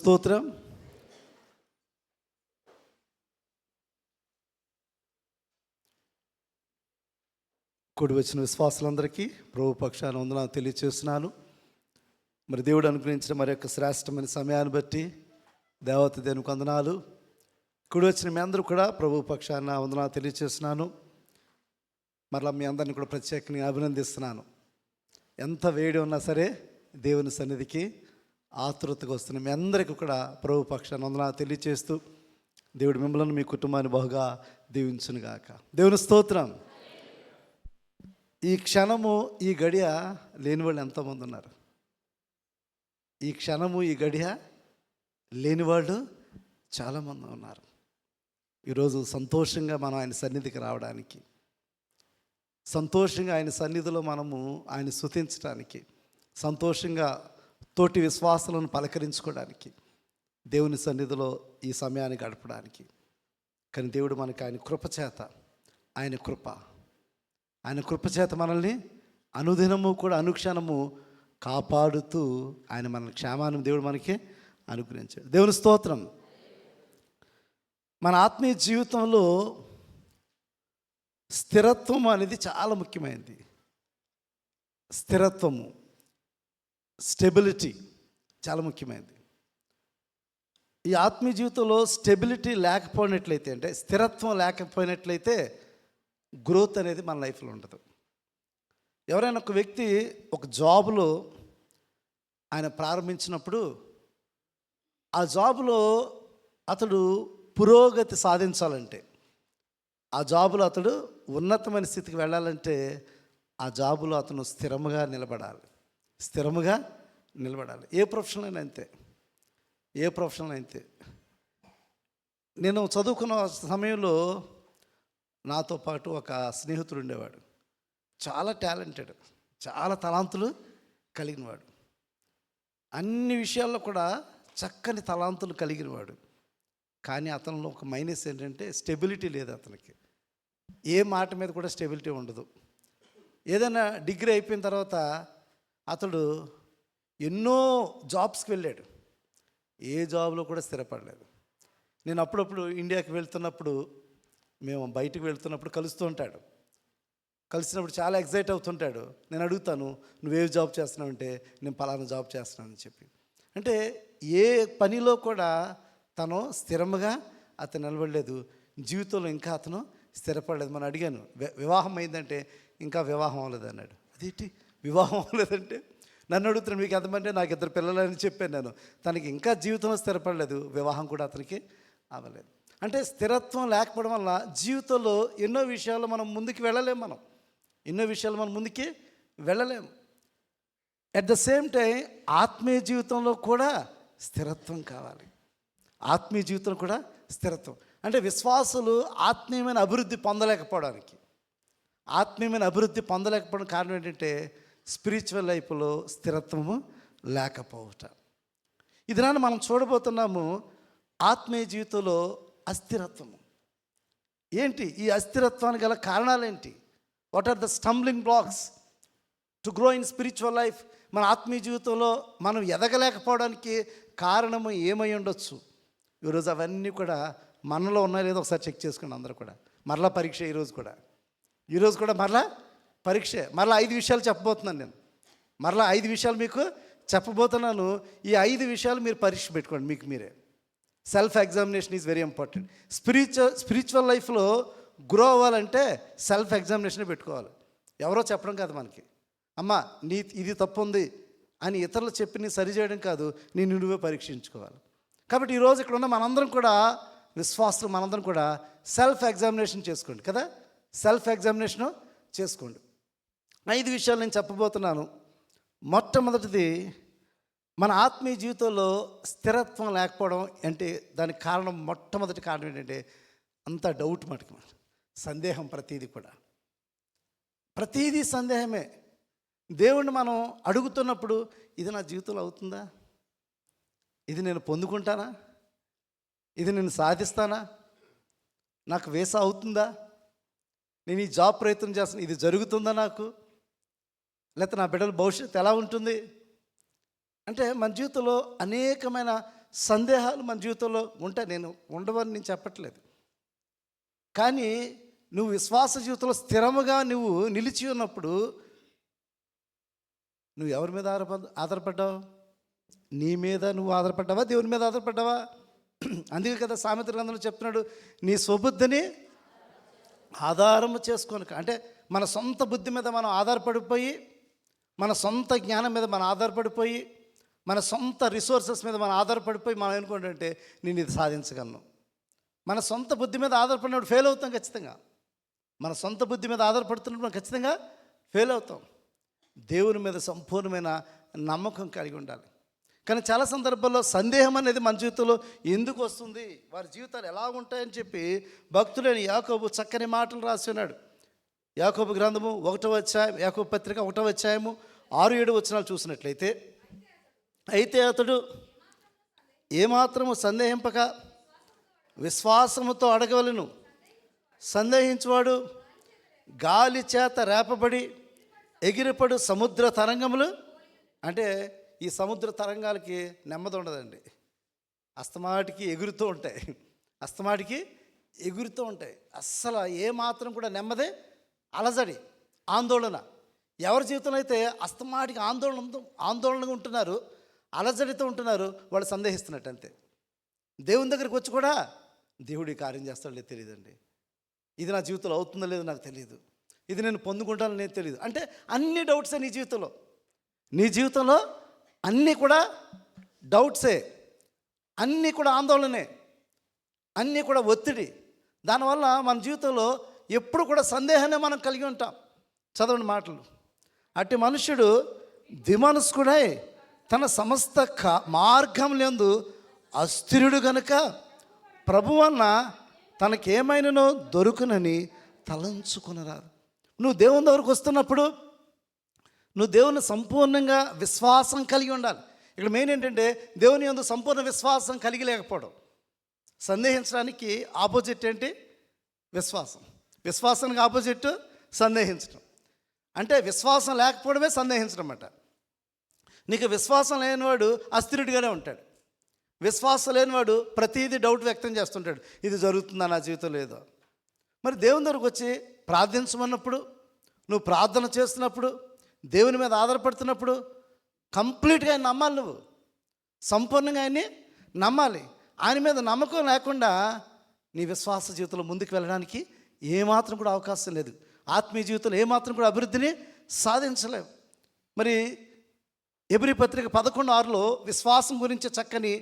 స్తోత్రం. కూడి వచ్చిన విశ్వాసులందరికీ ప్రభు పక్షాన వందనాలు తెలియచేస్తున్నాను. మరి దేవుడు అనుగ్రహించిన మరి యొక్క శ్రేష్టమైన సమయాన్ని బట్టి దేవత దేవునికి వందనాలు. కూడి వచ్చిన మీ అందరూ కూడా ప్రభు పక్షాన వందనాలు తెలియచేస్తున్నాను. మరలా మీ అందరిని కూడా ప్రత్యేకంగా అభినందిస్తున్నాను. ఎంత వేడి ఉన్నా సరే దేవుని సన్నిధికి ఆతృతగా వస్తున్న మీ అందరికీ కూడా ప్రభు పక్షాన వందనాలు తెలియచేస్తూ దేవుడు మిమ్మల్ని మీ కుటుంబాన్ని బహుగా దీవించునుగాక. దేవుని స్తోత్రం. ఈ క్షణము ఈ గడియ లేని వాళ్ళు ఎంతోమంది ఉన్నారు. ఈ క్షణము ఈ గడియ లేని వాళ్ళు చాలామంది ఉన్నారు. ఈరోజు సంతోషంగా మనం ఆయన సన్నిధికి రావడానికి, సంతోషంగా ఆయన సన్నిధిలో మనము ఆయన స్తుతించడానికి, సంతోషంగా తోటి విశ్వాసాలను పలకరించుకోవడానికి, దేవుని సన్నిధిలో ఈ సమయాన్ని గడపడానికి. కానీ దేవుడు మనకి ఆయన కృపచేత, ఆయన కృపచేత మనల్ని అనుదినము కూడా అనుక్షణము కాపాడుతూ ఆయన మన క్షేమాన్ని దేవుడు మనకి అనుగ్రహించాడు. దేవుని స్తోత్రం. మన ఆత్మీయ జీవితంలో స్థిరత్వం అనేది చాలా ముఖ్యమైనది. స్థిరత్వము, స్టెబిలిటీ చాలా ముఖ్యమైనది. ఈ ఆత్మీయ జీవితంలో స్టెబిలిటీ లేకపోయినట్లయితే, అంటే స్థిరత్వం లేకపోయినట్లయితే గ్రోత్ అనేది మన లైఫ్లో ఉండదు. ఎవరైనా ఒక వ్యక్తి ఒక జాబ్లో ఆయన ప్రారంభించినప్పుడు ఆ జాబ్లో అతడు పురోగతి సాధించాలంటే, ఆ జాబులో అతడు ఉన్నతమైన స్థితికి వెళ్ళాలంటే ఆ జాబులో అతను స్థిరముగా నిలబడాలి. ఏ ప్రొఫెషనల్ అయినా అంతే. నేను చదువుకున్న సమయంలో నాతో పాటు ఒక స్నేహితుడు ఉండేవాడు. చాలా టాలెంటెడ్, చాలా తలాంతులు కలిగినవాడు. అన్ని విషయాల్లో కూడా చక్కని తలాంతులు కలిగినవాడు. కానీ అతనిలో ఒక మైనస్ ఏంటంటే స్టెబిలిటీ లేదు. అతనికి ఏ మాట మీద కూడా స్టెబిలిటీ ఉండదు. ఏదైనా డిగ్రీ అయిపోయిన తర్వాత అతడు ఎన్నో జాబ్స్కి వెళ్ళాడు, ఏ జాబ్లో కూడా స్థిరపడలేదు. నేను అప్పుడప్పుడు ఇండియాకి వెళ్తున్నప్పుడు, మేము బయటకు వెళ్తున్నప్పుడు కలుస్తూ ఉంటాడు. కలిసినప్పుడు చాలా ఎగ్జైట్ అవుతుంటాడు. నేను అడుగుతాను, నువ్వే జాబ్ చేస్తున్నావు అంటే, నేను పలానా జాబ్ చేస్తున్నానని చెప్పి. అంటే ఏ పనిలో కూడా తను స్థిరముగా అతను నిలబడలేదు. జీవితంలో ఇంకా అతను స్థిరపడలేదు. మనం అడిగాను, వివాహం అయిందంటే ఇంకా వివాహం అవ్వలేదు అన్నాడు. అదేంటి వివాహం అవ్వలేదంటే? నన్ను అడుగుతున్నాను, మీకు ఎంతమంది? నాకు 2 పిల్లలని చెప్పాను నేను. తనకి ఇంకా జీవితంలో స్థిరపడలేదు, వివాహం కూడా అతనికి అవ్వలేదు. అంటే స్థిరత్వం లేకపోవడం వల్ల జీవితంలో ఎన్నో విషయాలు మనం ముందుకు వెళ్ళలేము. అట్ ద సేమ్ టైం ఆత్మీయ జీవితంలో కూడా స్థిరత్వం కావాలి. అంటే విశ్వాసులు ఆత్మీయమైన అభివృద్ధి పొందలేకపోవడం కారణం ఏంటంటే స్పిరిచువల్ లైఫ్లో స్థిరత్వము లేకపోవట. ఇది నాన్న మనం చూడబోతున్నాము. ఆత్మీయ జీవితంలో అస్థిరత్వము ఏంటి? ఈ అస్థిరత్వానికి గల కారణాలు ఏంటి? What are the stumbling blocks to grow in spiritual life? మన ఆత్మీయ జీవితంలో మనం ఎదగలేకపోవడానికి కారణము ఏమై ఉండొచ్చు? ఈరోజు అవన్నీ కూడా మనలో ఉన్నాయో లేదో ఒకసారి చెక్ చేసుకోండి. అందరూ కూడా మరలా పరీక్ష. ఈరోజు కూడా మరలా పరీక్ష. మరలా 5 విషయాలు చెప్పబోతున్నాను నేను. మరలా 5 విషయాలు మీకు చెప్పబోతున్నాను. ఈ 5 విషయాలు మీరు పరీక్ష పెట్టుకోండి మీకు మీరే. Self examination is very important. Spiritual లైఫ్లో గ్రో అవ్వాలంటే సెల్ఫ్ ఎగ్జామినేషన్ పెట్టుకోవాలి. ఎవరో చెప్పడం కాదు మనకి, అమ్మ నీ ఇది తప్పు ఉంది అని ఇతరులు చెప్పి నీ సరి చేయడం కాదు, నువ్వే పరీక్షించుకోవాలి. కాబట్టి ఈరోజు ఇక్కడ ఉన్న మనందరం కూడా విశ్వాసులు, మనందరం కూడా సెల్ఫ్ ఎగ్జామినేషన్ చేసుకోండి కదా. సెల్ఫ్ ఎగ్జామినేషను చేసుకోండి. 5 విషయాలు నేను చెప్పబోతున్నాను. మొట్టమొదటిది, మన ఆత్మీయ జీవితంలో స్థిరత్వం లేకపోవడం అంటే దానికి కారణం, మొట్టమొదటి కారణం ఏంటంటే అంత డౌట్ మటుకు, సందేహం. ప్రతీదీ సందేహమే. దేవుణ్ణి మనం అడుగుతున్నప్పుడు, ఇది నా జీవితంలో అవుతుందా? ఇది నేను పొందుకుంటానా? ఇది నేను సాధిస్తానా? నాకు వీసా అవుతుందా? నేను ఈ జాబ్ ప్రయత్నం చేస్తాను, ఇది జరుగుతుందా నాకు? లేకపోతే నా బిడ్డల భవిష్యత్తు ఎలా ఉంటుంది? అంటే మన జీవితంలో అనేకమైన సందేహాలు మన జీవితంలో ఉంటాయి. నేను ఉండవని నేను చెప్పట్లేదు. కానీ నువ్వు విశ్వాస జీవితంలో స్థిరముగా నువ్వు నిలిచి ఉన్నప్పుడు నువ్వు ఎవరి మీద ఆధారపడ్డావు? నీ మీద నువ్వు ఆధారపడ్డావా, దేవుని మీద ఆధారపడ్డావా? అందుకే కదా సామెతల గ్రంథంలో చెప్తున్నాడు, నీ స్వబుద్ధిని ఆధారము చేసుకోనుక. అంటే మన సొంత బుద్ధి మీద మనం ఆధారపడిపోయి, మన సొంత జ్ఞానం మీద మనం ఆధారపడిపోయి, మన సొంత రిసోర్సెస్ మీద మనం ఆధారపడిపోయి మనం అనుకుంటుంటే నేను ఇది సాధించగలను. మన సొంత బుద్ధి మీద ఆధారపడినప్పుడు ఫెయిల్ అవుతాం ఖచ్చితంగా. మన సొంత బుద్ధి మీద ఆధారపడుతున్నప్పుడు ఖచ్చితంగా ఫెయిల్ అవుతాం. దేవుని మీద సంపూర్ణమైన నమ్మకం కలిగి ఉండాలి. కానీ చాలా సందర్భాల్లో సందేహం అనేది మన జీవితంలో ఎందుకు వస్తుంది, వారి జీవితాలు ఎలా ఉంటాయని చెప్పి భక్తుడైన యాకోబు చక్కని మాటలు రాసి ఉన్నాడు. యాకోబు గ్రంథము 1వ అధ్యాయం, యాకోబు పత్రిక 1వ అధ్యాయము 6-7 వచనాలు చూసినట్లయితే, అయితే అతడు ఏమాత్రము సందేహింపక విశ్వాసముతో అడగవలను. సందేహించువాడు గాలి చేత రేపబడి ఎగిరిపడు సముద్ర తరంగములు. అంటే ఈ సముద్ర తరంగాలకి నెమ్మది ఉండదండి. అస్తమాటికి ఎగురుతూ ఉంటాయి, అస్తమాటికి ఎగురుతూ ఉంటాయి. అస్సలు ఏమాత్రం కూడా నెమ్మదే, అలజడి, ఆందోళన. ఎవరి జీవితంలో అయితే అస్తమాటికి ఆందోళనగా ఉంటున్నారు, అలజడితో ఉంటున్నారు, వాళ్ళు సందేహిస్తున్నట్టు అంతే. దేవుని దగ్గరికి వచ్చి కూడా దేవుడి కార్యం చేస్తాడో లేదు తెలియదండి. ఇది నా జీవితంలో అవుతుందో లేదో నాకు తెలియదు, ఇది నేను పొందుకుంటానో నేను తెలియదు. అంటే అన్ని డౌట్సే నీ జీవితంలో. నీ జీవితంలో అన్నీ కూడా డౌట్సే, అన్నీ కూడా ఆందోళనే, అన్నీ కూడా ఒత్తిడి. దానివల్ల మన జీవితంలో ఎప్పుడు కూడా సందేహాన్ని మనం కలిగి ఉంటాం. చదవండి మాటలు. అట్టి మనుష్యుడు ద్విమనస్కుడై తన సమస్త మార్గములందు అస్థిరుడు గనుక ప్రభువన్న తనకేమైనానో దొరుకునని తలంచుకునరాదు. నువ్వు దేవుని దగ్గరకు వస్తున్నప్పుడు నువ్వు దేవుని సంపూర్ణంగా విశ్వాసం కలిగి ఉండాలి. ఇక్కడ మెయిన్ ఏంటంటే దేవుని యందు సంపూర్ణ విశ్వాసం కలిగి లేకపోవడం. సందేహించడానికి ఆపోజిట్ ఏంటి? విశ్వాసం. విశ్వాసానికి ఆపోజిట్ సందేహించడం. అంటే విశ్వాసం లేకపోవడమే సందేహించడం అన్నమాట. నీకు విశ్వాసం లేనివాడు అస్థిరుడిగానే ఉంటాడు. విశ్వాసం లేనివాడు ప్రతిదీ డౌట్ వ్యక్తం చేస్తుంటాడు, ఇది జరుగుతుందా నా జీవితం లేదో. మరి దేవుని దగ్గరకు వచ్చి ప్రార్థించమన్నప్పుడు, నువ్వు ప్రార్థన చేస్తున్నప్పుడు, దేవుని మీద ఆధారపడుతున్నప్పుడు కంప్లీట్గా ఆయన నమ్మాలి. నువ్వు సంపూర్ణంగా ఆయన్ని నమ్మాలి. ఆయన మీద నమ్మకం లేకుండా నీ విశ్వాస జీవితంలో ముందుకు వెళ్ళడానికి ఏమాత్రం కూడా అవకాశం లేదు. ఆత్మీయ జీవితంలో ఏమాత్రం కూడా అభివృద్ధిని సాధించలేవు. మరి ఎబ్రీ పత్రిక 11:6లో విశ్వాసం గురించి చక్కని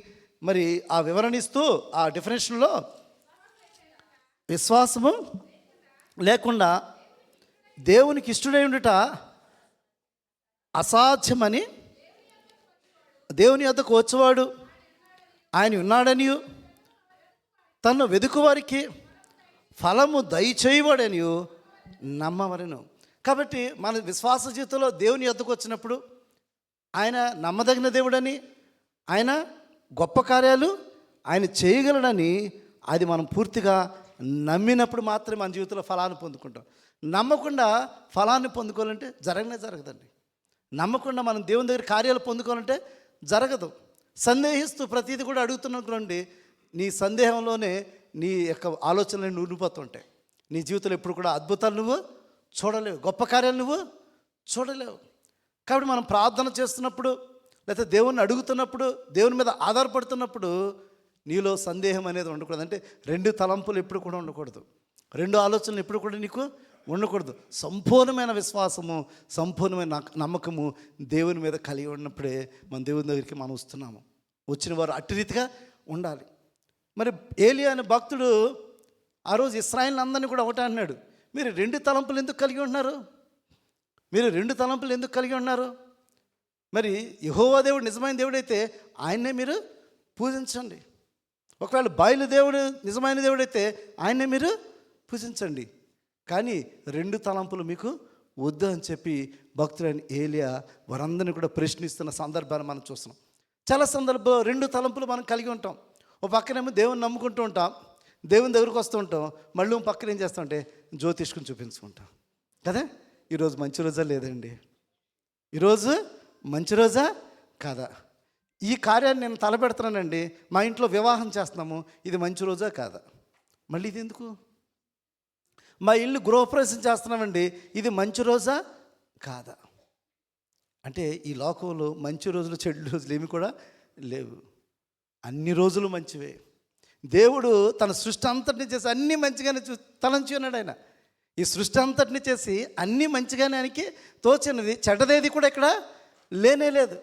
మరి ఆ వివరణ ఇస్తూ ఆ డెఫినేషన్లో, విశ్వాసము లేకుండా దేవునికి ఇష్టడై ఉండుట అసాధ్యమని, దేవుని యొద్దకు వచ్చేవాడు ఆయన ఉన్నాడనియు, తను వెదుకువారికి ఫలము దయచేయవాడనియు నమ్మవలెను. కాబట్టి మన విశ్వాస జీవితంలో దేవుని యొద్దకు వచ్చినప్పుడు ఆయన నమ్మదగిన దేవుడని, ఆయన గొప్ప కార్యాలు ఆయన చేయగలడని, అది మనం పూర్తిగా నమ్మినప్పుడు మాత్రమే మన జీవితంలో ఫలాన్ని పొందుకుంటాం. నమ్మకుండా ఫలాన్ని పొందుకోవాలంటే జరగదండి. నమ్మకుండా మనం దేవుని దగ్గర కార్యాలు పొందుకోవాలంటే జరగదు. సందేహిస్తూ ప్రతిదీ కూడా అడుగుతున్నటువంటి నీ సందేహంలోనే నీ యొక్క ఆలోచనలు నూరిపోతుంటాయి. నీ జీవితంలో ఎప్పుడు కూడా అద్భుతాలు నువ్వు చూడలేవు, గొప్ప కార్యాలు నువ్వు చూడలేవు. కాబట్టి మనం ప్రార్థన చేస్తున్నప్పుడు, లేకపోతే దేవుణ్ణి అడుగుతున్నప్పుడు, దేవుని మీద ఆధారపడుతున్నప్పుడు నీలో సందేహం అనేది ఉండకూడదు. అంటే 2 తలంపులు ఎప్పుడు కూడా ఉండకూడదు, 2 ఆలోచనలు ఎప్పుడు కూడా నీకు ఉండకూడదు. సంపూర్ణమైన విశ్వాసము, సంపూర్ణమైన నమ్మకము దేవుని మీద కలిగి ఉన్నప్పుడే మన దేవుని దగ్గరికి మనం వస్తున్నాము. వచ్చిన వారు అట్టి రీతిగా ఉండాలి. మరి ఏలియా అనే భక్తుడు ఆ రోజు ఇశ్రాయేలు అందరినీ కూడా ఒకటే అన్నాడు, మీరు 2 తలంపులు ఎందుకు కలిగి ఉన్నారు? మీరు 2 తలంపులు ఎందుకు కలిగి ఉన్నారు? మరి యెహోవా దేవుడు నిజమైన దేవుడైతే ఆయన్నే మీరు పూజించండి. ఒకవేళ బయలు దేవుడు నిజమైన దేవుడైతే ఆయన్నే మీరు పూజించండి. కానీ 2 తలంపులు మీకు వద్దు అని చెప్పి భక్తుడైన ఏలియా వారందరినీ కూడా ప్రశ్నిస్తున్న సందర్భాన్ని మనం చూస్తున్నాం. చాలా సందర్భంలో 2 తలంపులు మనం కలిగి ఉంటాం. ఒక పక్కనేమో దేవుని నమ్ముకుంటూ ఉంటాం, దేవుని దగ్గరకు వస్తూ ఉంటాం, మళ్ళీ పక్కన ఏం చేస్తామంటే జ్యోతిష్కుని చూపించుకుంటాం కదా. ఈరోజు మంచి రోజా లేదండి, ఈరోజు మంచి రోజా కాదా? ఈ కార్యాన్ని నేను తలపెడుతున్నానండి, మా ఇంట్లో వివాహం చేస్తున్నాము, ఇది మంచి రోజా కాదా? మళ్ళీ ఇది ఎందుకు? మా ఇల్లు గృహప్రవేశం చేస్తున్నామండి, ఇది మంచి రోజా కాదా? అంటే ఈ లోకంలో మంచి రోజులు చెడు రోజులు ఏమి కూడా లేవు, అన్ని రోజులు మంచివే. దేవుడు తన సృష్టి అంతటిని చేసి అన్నీ మంచిగానే తలంచి ఉన్నాడు. ఆయన ఈ సృష్టి అంతటిని చేసి అన్నీ మంచిగానే ఆయనకి తోచినది, చెడ్డదేది కూడా ఇక్కడ లేనే లేదు.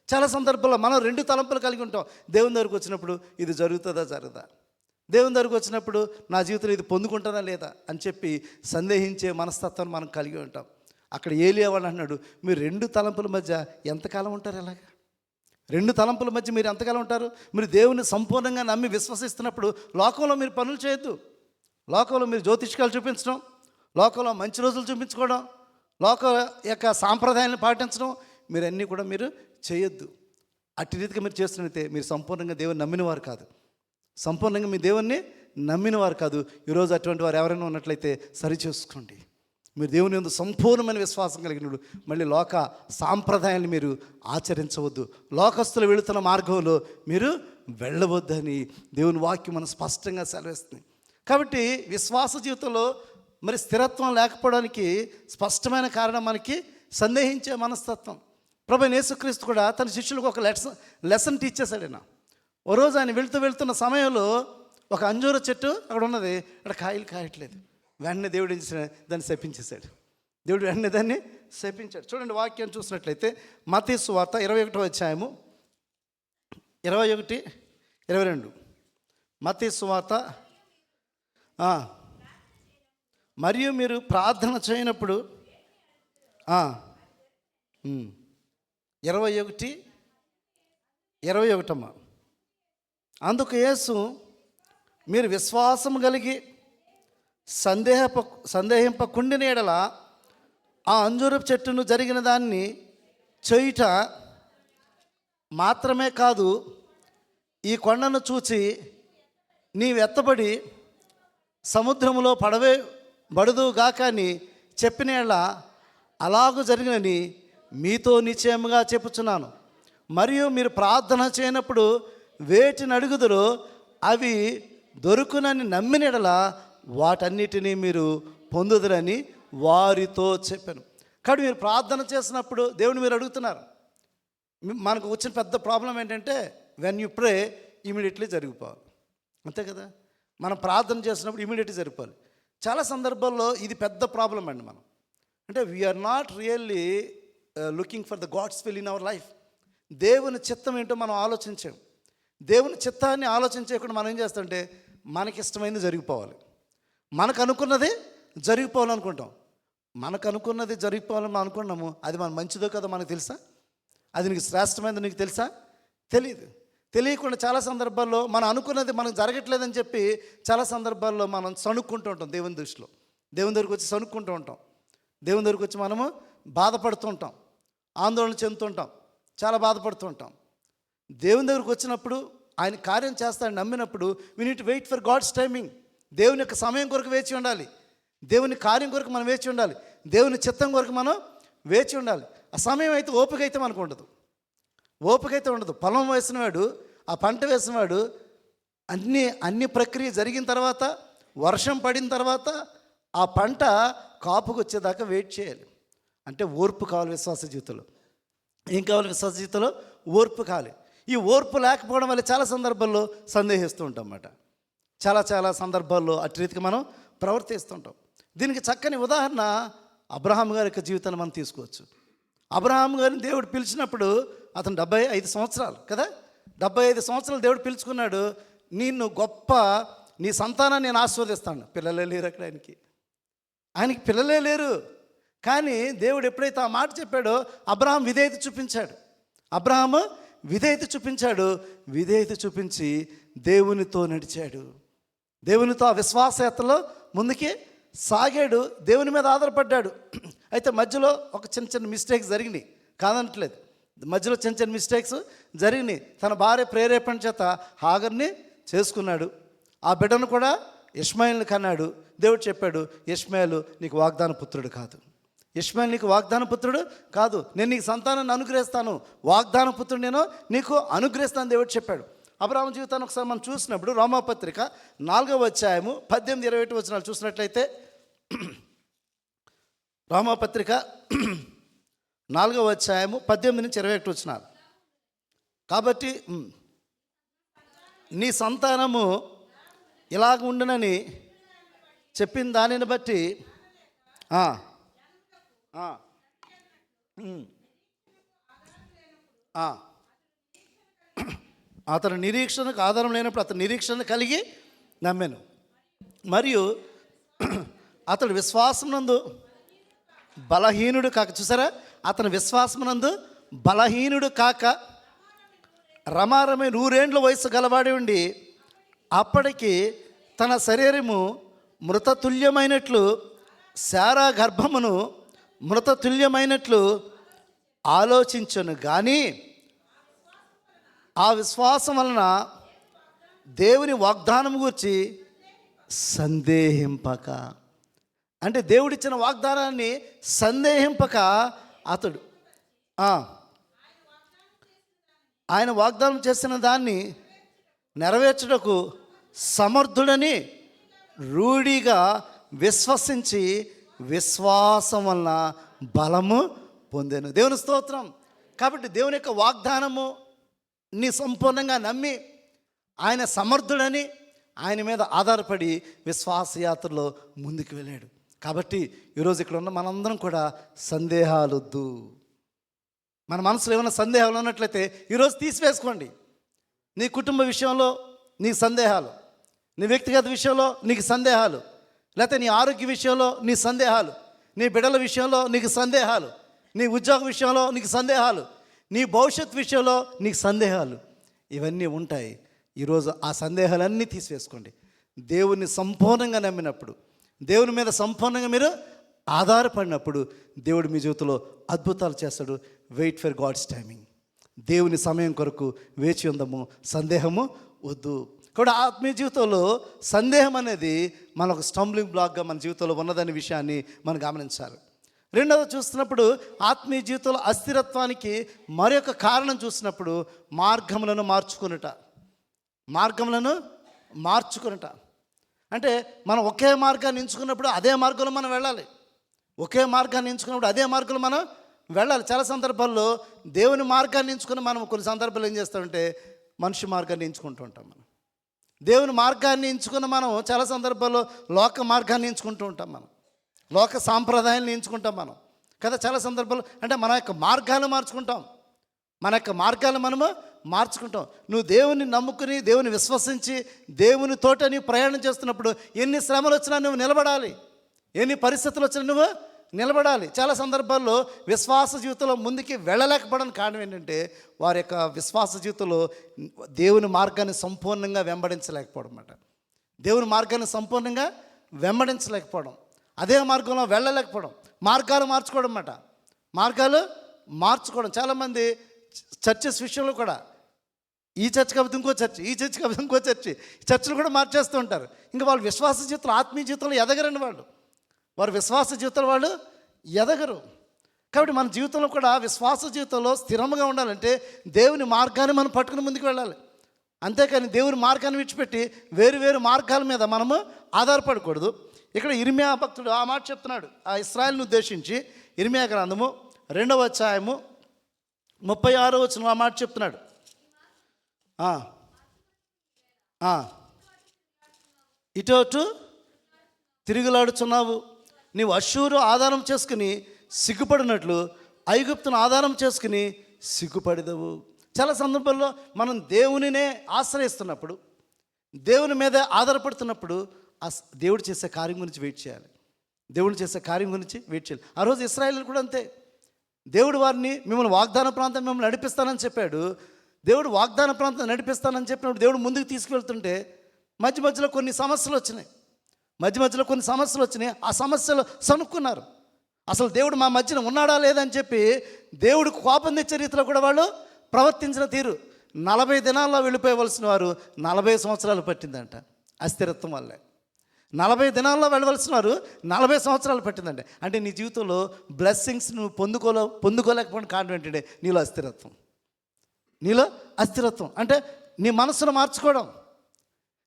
చాలా సందర్భాల్లో మనం రెండు తలంపులు కలిగి ఉంటాం. దేవుని దగ్గరకు వచ్చినప్పుడు ఇది జరుగుతుందా జరగదా, దేవుని దగ్గరకు వచ్చినప్పుడు నా జీవితంలో ఇది పొందుకుంటానా లేదా అని చెప్పి సందేహించే మనస్తత్వాన్ని మనం కలిగి ఉంటాం. అక్కడ ఏలియా వాడు అన్నాడు, మీరు రెండు తలంపుల మధ్య ఎంతకాలం ఉంటారు? ఎలాగా రెండు తలంపుల మధ్య మీరు ఎంతకాలం ఉంటారు? మీరు దేవుని సంపూర్ణంగా నమ్మి విశ్వసిస్తున్నప్పుడు లోకంలో మీరు పనులు చేయొద్దు. లోకంలో మీరు జ్యోతిష్కాలు చూపించడం, లోకంలో మంచి రోజులు చూపించుకోవడం, లోకం యొక్క సాంప్రదాయాలను పాటించడం, మీరన్నీ కూడా మీరు చేయొద్దు. అట్టి రీతిగా మీరు చేస్తున్నట్టే మీరు సంపూర్ణంగా దేవుని నమ్మినవారు కాదు, సంపూర్ణంగా మీ దేవుణ్ణి నమ్మినవారు కాదు. ఈరోజు అటువంటి వారు ఎవరైనా ఉన్నట్లయితే సరి చేసుకోండి. మీరు దేవుని యందు సంపూర్ణమైన విశ్వాసం కలిగినప్పుడు మళ్ళీ లోక సాంప్రదాయాన్ని మీరు ఆచరించవద్దు, లోకస్తులు వెళుతున్న మార్గంలో మీరు వెళ్ళవద్దని దేవుని వాక్యం మనం స్పష్టంగా సెలవిస్తుంది. కాబట్టి విశ్వాస జీవితంలో మరి స్థిరత్వం లేకపోవడానికి స్పష్టమైన కారణం మనకి సందేహించే మనస్తత్వం. ప్రభువైన యేసుక్రీస్తు కూడా తన శిష్యులకు ఒక లెసన్ టీచ్ చేశాడు. ఆయన ఓ రోజు ఆయన వెళ్తున్న సమయంలో ఒక అంజూర చెట్టు అక్కడ ఉన్నది, అక్కడ కాయలు కాయట్లేదు. వెంటనే దేవుడు ఏం చేసిన దాన్ని శపించేశాడు. దేవుడు వెంటనే దాన్ని శపించాడు. చూడండి వాక్యం చూసినట్లయితే మత్తయి సువార్త 21వ అధ్యాయము 21, 22. మత్తయి సువార్త మరియు మీరు ప్రార్థన చేయనప్పుడు 21, 21 అందుకు యేసు మీరు విశ్వాసం కలిగి సందేహింపకుండిన ఎడల ఆ అంజూరపు చెట్టును జరిగిన దాన్ని చేయుట మాత్రమే కాదు, ఈ కొండను చూచి నీవెత్తబడి సముద్రములో బడుదుగాక అని చెప్పిన ఎడల అలాగూ జరిగినని మీతో నిశ్చయముగా చెప్పుచున్నాను. మరియు మీరు ప్రార్థన చేయనప్పుడు వేటిని అడుగుదురో అవి దొరుకునని నమ్మిన ఎడల వాటన్నిటినీ మీరు పొందుదురని వారితో చెప్పాను. కాబట్టి మీరు ప్రార్థన చేసినప్పుడు దేవుని మీరు అడుగుతున్నారు. మనకు వచ్చిన పెద్ద ప్రాబ్లం ఏంటంటే వెన్ యూ ప్రే ఇమీడియట్లీ జరిగిపోవాలి, అంతే కదా. మనం ప్రార్థన చేసినప్పుడు ఇమీడియట్లీ జరిగిపోవాలి. చాలా సందర్భాల్లో ఇది పెద్ద ప్రాబ్లం అండి. మనం అంటే we are not really looking for the god's will in our life. దేవుని చిత్తం ఏంటో మనం ఆలోచించాం. దేవుని చిత్తాన్ని ఆలోచించకుండా మనం ఏం చేస్తామంటే మనకి ఇష్టమైనది జరిగిపోవాలి, మనకు అనుకున్నది జరిగిపోవాలనుకుంటాం. మనకు అనుకున్నది జరిగిపోవాలని మనం అనుకున్నాము, అది మన మంచిదో కదా మనకు తెలుసా? అది నీకు శ్రేష్టమైనది నీకు తెలుసా? తెలియదు. తెలియకుండా చాలా సందర్భాల్లో మనం అనుకున్నది మనకు జరగట్లేదని చెప్పి చాలా సందర్భాల్లో మనం సణుక్కుంటూ ఉంటాం. దేవుని దృష్టిలో దేవుని దగ్గరికి వచ్చి సణుక్కుంటూ ఉంటాం. దేవుని దగ్గరికి వచ్చి మనము బాధపడుతూ ఉంటాం, ఆందోళన చెందుతుంటాం, చాలా బాధపడుతూ ఉంటాం. దేవుని దగ్గరికి వచ్చినప్పుడు ఆయన కార్యం చేస్తాడని నమ్మినప్పుడు we need to wait for God's timing. దేవుని యొక్క సమయం కొరకు వేచి ఉండాలి, దేవుని కార్యం కొరకు మనం వేచి ఉండాలి, దేవుని చిత్తం కొరకు మనం వేచి ఉండాలి. ఆ సమయం అయితే ఓపిక అయితే మనకు ఉండదు, ఓపిక అయితే ఉండదు. పొలం వేసినవాడు, ఆ పంట వేసినవాడు అన్ని ప్రక్రియ జరిగిన తర్వాత, వర్షం పడిన తర్వాత ఆ పంట కాపుకు వచ్చేదాకా వెయిట్ చేయాలి. అంటే ఓర్పు కావాలి విశ్వాస జీవితంలో. ఏం కావాలి విశ్వాస జీవితంలో? ఓర్పు కావాలి. ఈ ఓర్పు లేకపోవడం వల్ల చాలా సందర్భాల్లో సందేహిస్తూ ఉంటాం అన్నమాట. చాలా సందర్భాల్లో అటు రీతికి మనం ప్రవర్తిస్తుంటాం. దీనికి చక్కని ఉదాహరణ అబ్రహాం గారి యొక్క జీవితాన్ని మనం తీసుకోవచ్చు. అబ్రహాం గారిని దేవుడు పిలిచినప్పుడు అతను 75 సంవత్సరాలు కదా, 75 సంవత్సరాలు దేవుడు పిలుచుకున్నాడు. నిన్ను గొప్ప నీ సంతానాన్ని నేను ఆస్వాదిస్తాను. పిల్లలే లేరు అక్కడ, ఆయనకి పిల్లలే లేరు. కానీ దేవుడు ఎప్పుడైతే ఆ మాట చెప్పాడో అబ్రహాం విధేయత చూపించాడు. అబ్రహాము విధేయత చూపించాడు. విధేయత చూపించి దేవునితో నడిచాడు. దేవునితో ఆ విశ్వాసయాత్రలో ముందుకి సాగాడు. దేవుని మీద ఆధారపడ్డాడు. అయితే మధ్యలో ఒక చిన్న మిస్టేక్స్ జరిగినాయి, కాదనట్లేదు. మధ్యలో చిన్న మిస్టేక్స్ జరిగినాయి. తన భార్య ప్రేరేపణ చేత హాగర్ని చేసుకున్నాడు. ఆ బిడ్డను కూడా ఇష్మాయిల్ని కన్నాడు. దేవుడు చెప్పాడు, ఇష్మాయిలు నీకు వాగ్దాన పుత్రుడు కాదు. ఇష్మాయేలు నీకు వాగ్దాన పుత్రుడు కాదు, నేను నీకు సంతానాన్ని అనుగ్రహిస్తాను, వాగ్దాన పుత్రుడు నేను నీకు అనుగ్రహిస్తాను దేవుడు చెప్పాడు. అబ్రాహాము జీవితాన్ని ఒకసారి మనం చూసినప్పుడు రోమాపత్రిక 4వ అధ్యాయము 18-21 వచనాలు చూసినట్లయితే, రోమాపత్రిక 4వ అధ్యాయము 18-21 వచనాలు. కాబట్టి నీ సంతానము ఇలాగ ఉండునని చెప్పిన దానిని బట్టి అతని నిరీక్షణకు ఆధారం లేనప్పుడు అతని నిరీక్షణ కలిగి నమ్మాను. మరియు అతడు విశ్వాసమునందు బలహీనుడు కాక, చూసారా, అతని విశ్వాసమునందు బలహీనుడు కాక రమారమే 100 ఏండ్ల వయసు గలవాడి ఉండి అప్పటికి తన శరీరము మృతతుల్యమైనట్లు, శారా గర్భమును మృతతుల్యమైనట్లు ఆలోచించను. కానీ ఆ విశ్వాసం వలన దేవుని వాగ్దానం గురించి సందేహింపక, అంటే దేవుడిచ్చిన వాగ్దానాన్ని సందేహింపక అతడు ఆయన వాగ్దానం చేసిన దాన్ని నెరవేర్చుటకు సమర్థుడని రూఢిగా విశ్వసించి విశ్వాసం వలన బలము పొందాను. దేవుని స్తోత్రం. కాబట్టి దేవుని యొక్క వాగ్దానము నీ సంపూర్ణంగా నమ్మి ఆయన సమర్థుడని ఆయన మీద ఆధారపడి విశ్వాసయాత్రలో ముందుకు వెళ్ళాడు. కాబట్టి ఈరోజు ఇక్కడ ఉన్న మనందరం కూడా సందేహాలొద్దు. మన మనసులో ఏమైనా సందేహాలు ఉన్నట్లయితే ఈరోజు తీసివేసుకోండి. నీ కుటుంబ విషయంలో నీకు సందేహాలు, నీ వ్యక్తిగత విషయంలో నీకు సందేహాలు, లేకపోతే నీ ఆరోగ్య విషయంలో నీ సందేహాలు, నీ బిడ్డల విషయంలో నీకు సందేహాలు, నీ ఉద్యోగ విషయంలో నీకు సందేహాలు, నీ భవిష్యత్ విషయంలో నీకు సందేహాలు, ఇవన్నీ ఉంటాయి. ఈరోజు ఆ సందేహాలన్నీ తీసివేసుకోండి. దేవుని సంపూర్ణంగా నమ్మినప్పుడు, దేవుని మీద సంపూర్ణంగా మీరు ఆధారపడినప్పుడు దేవుడు మీ జీవితంలో అద్భుతాలు చేస్తాడు. Wait for God's timing. దేవుని సమయం కొరకు వేచి ఉందము, సందేహము వద్దు. కూడా ఆత్మీయ జీవితంలో సందేహం అనేది మనకు స్టంబ్లింగ్ బ్లాక్గా మన జీవితంలో ఉన్నదనే విషయాన్ని మనం గమనించాలి. రెండవది చూస్తున్నప్పుడు ఆత్మీయ జీవితంలో అస్థిరత్వానికి మరొక కారణం చూసినప్పుడు మార్గములను మార్చుకునుట. అంటే మనం ఒకే మార్గాన్ని ఎంచుకున్నప్పుడు అదే మార్గంలో మనం వెళ్ళాలి. ఒకే మార్గాన్ని ఎంచుకున్నప్పుడు అదే మార్గంలో మనం వెళ్ళాలి. చాలా సందర్భాల్లో దేవుని మార్గాన్ని ఎంచుకుని మనం కొన్ని సందర్భాలు ఏం చేస్తామంటే మనిషి మార్గాన్ని ఎంచుకుంటూ ఉంటాం. మనం దేవుని మార్గాన్ని ఎంచుకున్న మనం చాలా సందర్భాల్లో లోక మార్గాన్ని ఎంచుకుంటూ ఉంటాం. మనం లోక సాంప్రదాయాలను ఎంచుకుంటాం మనం కదా. చాలా సందర్భాలు అంటే మన యొక్క మార్గాలు మనము మార్చుకుంటాం. నువ్వు దేవుని నమ్ముకుని దేవుని విశ్వసించి దేవుని తోట నీవు ప్రయాణం చేస్తున్నప్పుడు ఎన్ని శ్రమలు వచ్చినా నువ్వు నిలబడాలి, ఎన్ని పరిస్థితులు వచ్చినా నువ్వు నిలబడాలి. చాలా సందర్భాల్లో విశ్వాస జీవితంలో ముందుకి వెళ్ళలేకపోవడానికి కారణం ఏంటంటే వారి యొక్క విశ్వాస జీవితంలో దేవుని మార్గాన్ని సంపూర్ణంగా వెంబడించలేకపోవడం అన్నమాట. దేవుని మార్గాన్ని సంపూర్ణంగా వెంబడించలేకపోవడం, అదే మార్గంలో వెళ్ళలేకపోవడం, మార్గాలు మార్చుకోవడం. చాలామంది చర్చెస్ విషయంలో కూడా ఈ చర్చ్ కాకపోతే ఇంకో చర్చ్, ఈ చర్చ్ కాకపోతే ఇంకో చర్చ్, చర్చలు కూడా మార్చేస్తూ ఉంటారు. ఇంకా వాళ్ళు విశ్వాస జీవితంలో ఆత్మీయ జీవితంలో ఎదగరండి. వారు విశ్వాస జీవితంలో వాళ్ళు ఎదగరు. కాబట్టి మన జీవితంలో కూడా విశ్వాస జీవితంలో స్థిరంగా ఉండాలంటే దేవుని మార్గాన్ని మనం పట్టుకుని ముందుకు వెళ్ళాలి. అంతేకాని దేవుని మార్గాన్ని విడిచిపెట్టి వేరు మార్గాల మీద మనము ఆధారపడకూడదు. ఇక్కడ ఇర్మియా భక్తుడు ఆ మాట చెప్తున్నాడు, ఆ ఇశ్రాయేలును ఉద్దేశించి. ఇర్మియా గ్రంథము 2వ అధ్యాయము 36వ వచనం ఆ మాట చెప్తున్నాడు. ఇటు తిరుగులాడుచున్నావు, నీవు అష్షూరు ఆధారం చేసుకుని సిగ్గుపడినట్లు ఐగుప్తును ఆధారం చేసుకుని సిగ్గుపడేదవు. చాలా సందర్భాల్లో మనం దేవునినే ఆశ్రయిస్తున్నప్పుడు, దేవుని మీద ఆధారపడుతున్నప్పుడు దేవుడు చేసే కార్యం గురించి వెయిట్ చేయాలి. ఆ రోజు ఇశ్రాయేలు కూడా అంతే. దేవుడు వారిని మిమ్మల్ని వాగ్దాన ప్రాంతం మిమ్మల్ని నడిపిస్తానని చెప్పాడు. దేవుడు వాగ్దాన ప్రాంతం నడిపిస్తానని చెప్పినప్పుడు దేవుడు ముందుకు తీసుకువెళ్తుంటే మధ్యలో కొన్ని సమస్యలు వచ్చినాయి. ఆ సమస్యలు సనుక్కున్నారు. అసలు దేవుడు మా మధ్యన ఉన్నాడా లేదని చెప్పి దేవుడు కోపం తెచ్చే రీతిలో కూడా వాళ్ళు ప్రవర్తించిన తీరు. 40 దినాల్లో వెళ్ళిపోవలసిన వారు 40 సంవత్సరాలు పట్టిందంట అస్థిరత్వం వల్లే. 40 దినాల్లో వెళ్ళవలసిన వారు 40 సంవత్సరాలు పట్టిందండి. అంటే నీ జీవితంలో బ్లెస్సింగ్స్ నువ్వు పొందుకోలేకపోయిన కారణం ఏంటంటే నీలో అస్థిరత్వం. నీలో అస్థిరత్వం అంటే నీ మనసును మార్చుకోవడం,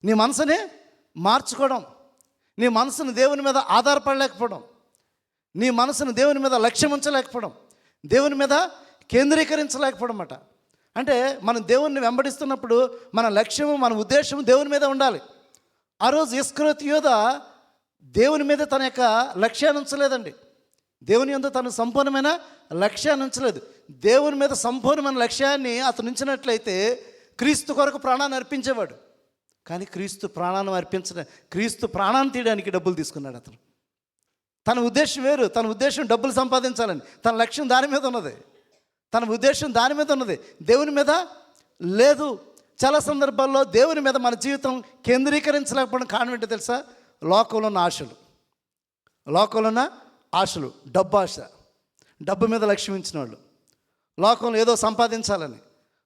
నీ మనసుని మార్చుకోవడం, నీ మనసును దేవుని మీద ఆధారపడలేకపోవడం, నీ మనసును దేవుని మీద లక్ష్యం ఉంచలేకపోవడం, దేవుని మీద కేంద్రీకరించలేకపోవడం అన్నమాట. అంటే మనం దేవుణ్ణి వెంబడిస్తున్నప్పుడు మన లక్ష్యము, మన ఉద్దేశము దేవుని మీద ఉండాలి. ఆ రోజు ఇస్కరియోతు యూదా దేవుని మీద తన యొక్క లక్ష్యాన్ని ఉంచలేదండి. దేవుని యందు తను సంపూర్ణమైన లక్ష్యాన్ని ఉంచలేదు. దేవుని మీద సంపూర్ణమైన లక్ష్యాన్ని అతను ఉంచినట్లయితే క్రీస్తు కొరకు ప్రాణాన్ని అర్పించేవాడు. కానీ క్రీస్తు ప్రాణాన్ని తీయడానికి డబ్బులు తీసుకున్నాడు అతను. తన ఉద్దేశం వేరు. తన ఉద్దేశం డబ్బులు సంపాదించాలని, తన లక్ష్యం దాని మీద ఉన్నది, తన ఉద్దేశం దాని మీద ఉన్నది, దేవుని మీద లేదు. చాలా సందర్భాల్లో దేవుని మీద మన జీవితం కేంద్రీకరించలేకపోవడం కారణం ఏంటో తెలుసా? లోకంలో ఉన్న ఆశలు, డబ్బు ఆశ, డబ్బు మీద లక్ష్యం ఉంచిన వాళ్ళు, లోకంలో ఏదో సంపాదించాలని,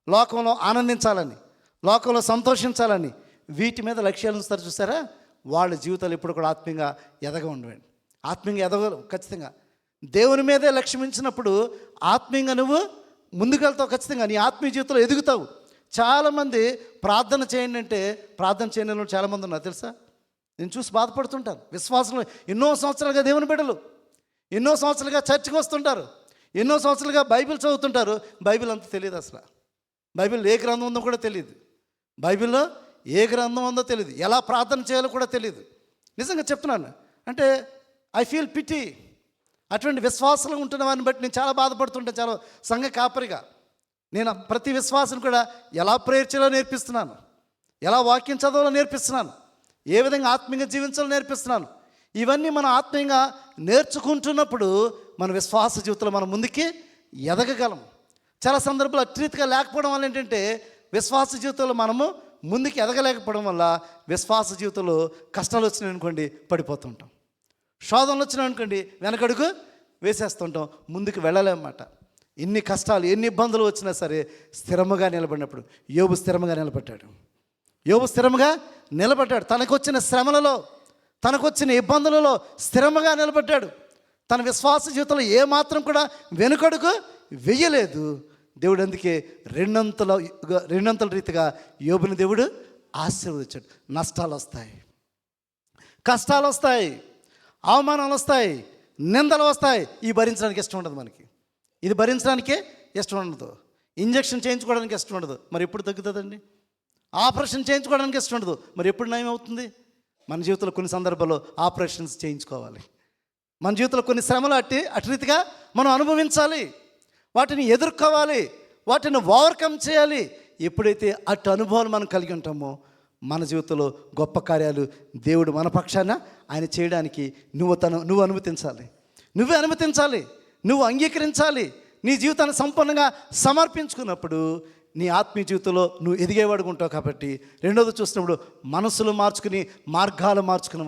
లోకంలో ఆనందించాలని, లోకంలో సంతోషించాలని వీటి మీద లక్ష్యాలు ఉంచుతారు. చూసారా? వాళ్ళ జీవితాలు ఎప్పుడు కూడా ఆత్మీయంగా ఉండవండి. ఆత్మీయంగా ఎదగలవు ఖచ్చితంగా. దేవుని మీదే లక్ష్యం ఉంచినప్పుడు ఆత్మీయంగా నువ్వు ముందుకెళ్తావు. ఖచ్చితంగా నీ ఆత్మీయ జీవితంలో ఎదుగుతావు. చాలామంది ప్రార్థన చేయండి అంటే ప్రార్థన చేయని వాళ్ళు చాలామంది ఉన్నారు తెలుసా? నేను చూసి బాధపడుతుంటాను. విశ్వాసంలో ఎన్నో సంవత్సరాలుగా దేవుని బిడ్డలు, ఎన్నో సంవత్సరాలుగా చర్చికి వస్తుంటారు, ఎన్నో సంవత్సరాలుగా బైబిల్ చదువుతుంటారు. బైబిల్ అంత తెలియదు. అసలు బైబిల్ ఏ గ్రంథం ఉందో కూడా తెలియదు. బైబిల్లో ఏ గ్రంథం ఉందో తెలియదు. ఎలా ప్రార్థన చేయాలో కూడా తెలియదు. నిజంగా చెప్తున్నాను. అంటే ఐ ఫీల్ పిటీ. అటువంటి విశ్వాసాలు ఉంటున్న వారిని బట్టి నేను చాలా బాధపడుతుంటాను. చాలా సంఘ కాపరిగా నేను ప్రతి విశ్వాసం కూడా ఎలా ప్రేయర్ చేయాలో నేర్పిస్తున్నాను, ఎలా వాక్యం చదవాలో నేర్పిస్తున్నాను, ఏ విధంగా ఆత్మీయంగా జీవించాలో నేర్పిస్తున్నాను. ఇవన్నీ మనం ఆత్మీయంగా నేర్చుకుంటున్నప్పుడు మన విశ్వాస జీవితంలో మనం ముందుకి ఎదగగలం. చాలా సందర్భాలు అట్రీతిగా లేకపోవడం వల్ల ఏంటంటే విశ్వాస జీవితంలో మనము ముందుకు ఎదగలేకపోవడం వల్ల విశ్వాస జీవితంలో కష్టాలు వచ్చినాయి అనుకోండి పడిపోతుంటాం, శోధనలు వచ్చినాయి అనుకోండి వెనకడుగు వేసేస్తుంటాం, ముందుకు వెళ్ళలేమన్నమాట. ఎన్ని కష్టాలు ఎన్ని ఇబ్బందులు వచ్చినా సరే స్థిరముగా నిలబడినప్పుడు యోబు స్థిరముగా నిలబడ్డాడు. తనకొచ్చిన శ్రమలలో, తనకొచ్చిన ఇబ్బందులలో స్థిరముగా నిలబడ్డాడు. తన విశ్వాస జీవితంలో ఏమాత్రం కూడా వెనుకడుగు వెయ్యలేదు. దేవుడు అందుకే రెండంతల రీతిగా యోబుని దేవుడు ఆశీర్వదించాడు. నష్టాలు వస్తాయి, కష్టాలు వస్తాయి, అవమానాలు వస్తాయి, నిందలు వస్తాయి. ఇవి భరించడానికి ఇష్టం ఉండదు మనకి. ఇది భరించడానికే ఇష్టం ఉండదు. ఇంజక్షన్ చేయించుకోవడానికి ఇష్టం ఉండదు. మరి ఎప్పుడు తగ్గుతుందండి? ఆపరేషన్ చేయించుకోవడానికి ఇష్టం ఉండదు. మరి ఎప్పుడు నయం అవుతుంది? మన జీవితంలో కొన్ని సందర్భాల్లో ఆపరేషన్స్ చేయించుకోవాలి. మన జీవితంలో కొన్ని శ్రమలు అటు రీతిగా మనం అనుభవించాలి, వాటిని ఎదుర్కోవాలి, వాటిని ఓవర్కమ్ చేయాలి. ఎప్పుడైతే అటు అనుభవాలు మనం కలిగి ఉంటామో మన జీవితంలో గొప్ప కార్యాలు దేవుడు మన పక్షాన ఆయన చేయడానికి నువ్వు అనుమతించాలి, నువ్వు అంగీకరించాలి. నీ జీవితాన్ని సంపూర్ణంగా సమర్పించుకున్నప్పుడు నీ ఆత్మీయ జీవితంలో నువ్వు ఎదిగేవాడుగా ఉంటావు. కాబట్టి రెండోది చూసినప్పుడు మనసులు మార్చుకుని మార్గాలు మార్చుకుని